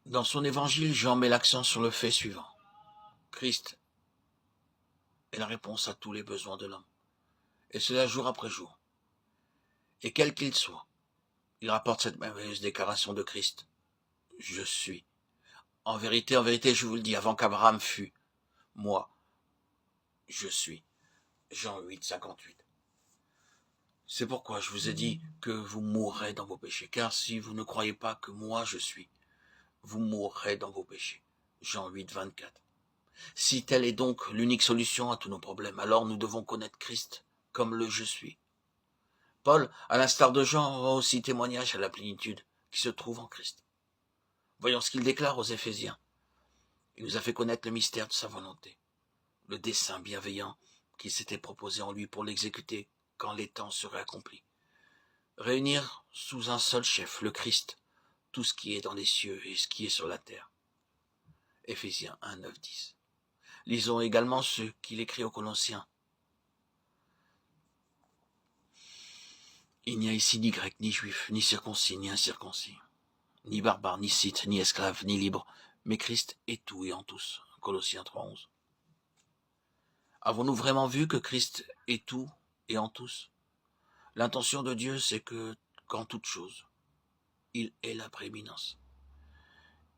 Dans son évangile, Jean met l'accent sur le fait suivant. Christ est la réponse à tous les besoins de l'homme. Et cela jour après jour. Et quel qu'il soit, il rapporte cette merveilleuse déclaration de Christ. Je suis. En vérité, je vous le dis, avant qu'Abraham fût, moi, je suis. Jean 8, 58. C'est pourquoi je vous ai dit que vous mourrez dans vos péchés, car si vous ne croyez pas que moi je suis, vous mourrez dans vos péchés. Jean 8, 24. Si telle est donc l'unique solution à tous nos problèmes, alors nous devons connaître Christ comme le je suis. Paul, à l'instar de Jean, rend aussi témoignage à la plénitude qui se trouve en Christ. Voyons ce qu'il déclare aux Éphésiens. Il nous a fait connaître le mystère de sa volonté, le dessein bienveillant qui s'était proposé en lui pour l'exécuter quand les temps seraient accomplis. Réunir sous un seul chef, le Christ, tout ce qui est dans les cieux et ce qui est sur la terre. Éphésiens 1, 9, 10. Lisons également ce qu'il écrit aux Colossiens. Il n'y a ici ni grec, ni juif, ni circoncis, ni incirconcis, ni barbare, ni scythe, ni esclave, ni libre, mais Christ est tout et en tous. Colossiens 3, 11. Avons-nous vraiment vu que Christ est tout et en tous? L'intention de Dieu, c'est que, qu'en toute chose, il est la prééminence.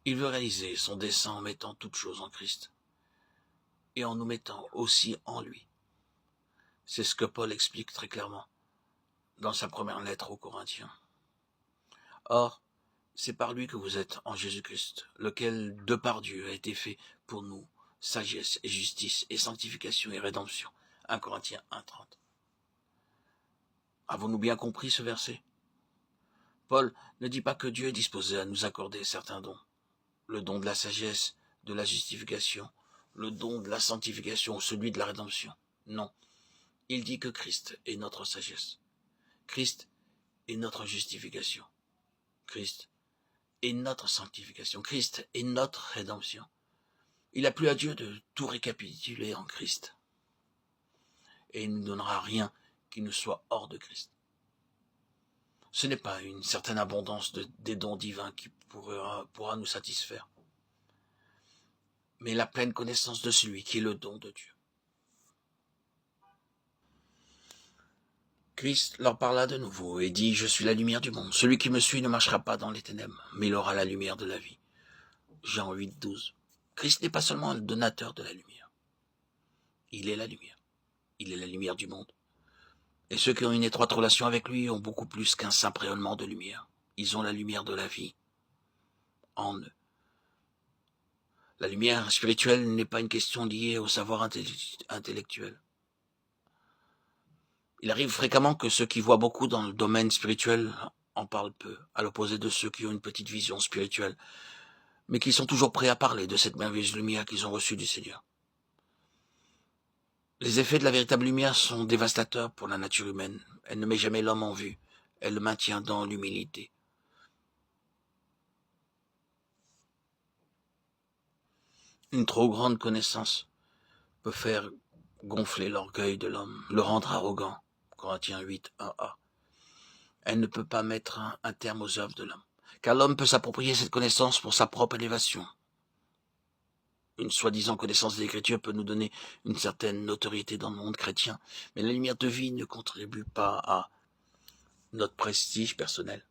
Il veut réaliser son dessein en mettant toutes choses en Christ et en nous mettant aussi en lui. C'est ce que Paul explique très clairement dans sa première lettre aux Corinthiens. Or, c'est par lui que vous êtes en Jésus-Christ, lequel, de par Dieu, a été fait pour nous sagesse et justice et sanctification et rédemption. 1 Corinthiens 1, 30. Avons-nous bien compris ce verset? Paul ne dit pas que Dieu est disposé à nous accorder certains dons. Le don de la sagesse, de la justification, le don de la sanctification ou celui de la rédemption. Non. Il dit que Christ est notre sagesse. Christ est notre justification. Christ est notre sanctification. Christ est notre rédemption. Il a plu à Dieu de tout récapituler en Christ. Et il ne donnera rien qui ne soit hors de Christ. Ce n'est pas une certaine abondance des dons divins qui pourra nous satisfaire, mais la pleine connaissance de celui qui est le don de Dieu. Christ leur parla de nouveau et dit, « Je suis la lumière du monde. Celui qui me suit ne marchera pas dans les ténèbres, mais il aura la lumière de la vie. » Jean 8, 12. Christ n'est pas seulement le donateur de la lumière. Il est la lumière. Il est la lumière du monde. Et ceux qui ont une étroite relation avec lui ont beaucoup plus qu'un simple rayonnement de lumière. Ils ont la lumière de la vie en eux. La lumière spirituelle n'est pas une question liée au savoir intellectuel. Il arrive fréquemment que ceux qui voient beaucoup dans le domaine spirituel en parlent peu, à l'opposé de ceux qui ont une petite vision spirituelle, mais qui sont toujours prêts à parler de cette merveilleuse lumière qu'ils ont reçue du Seigneur. Les effets de la véritable lumière sont dévastateurs pour la nature humaine. Elle ne met jamais l'homme en vue. Elle le maintient dans l'humilité. Une trop grande connaissance peut faire gonfler l'orgueil de l'homme, le rendre arrogant. Corinthiens 8, 1a. Elle ne peut pas mettre un terme aux œuvres de l'homme, car l'homme peut s'approprier cette connaissance pour sa propre élévation. Une soi-disant connaissance des Écritures peut nous donner une certaine notoriété dans le monde chrétien, mais la lumière de vie ne contribue pas à notre prestige personnel.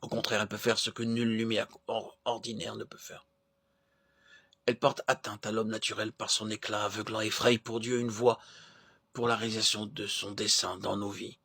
Au contraire, elle peut faire ce que nulle lumière ordinaire ne peut faire. Elle porte atteinte à l'homme naturel par son éclat aveuglant et fraye pour Dieu une voie pour la réalisation de son dessein dans nos vies.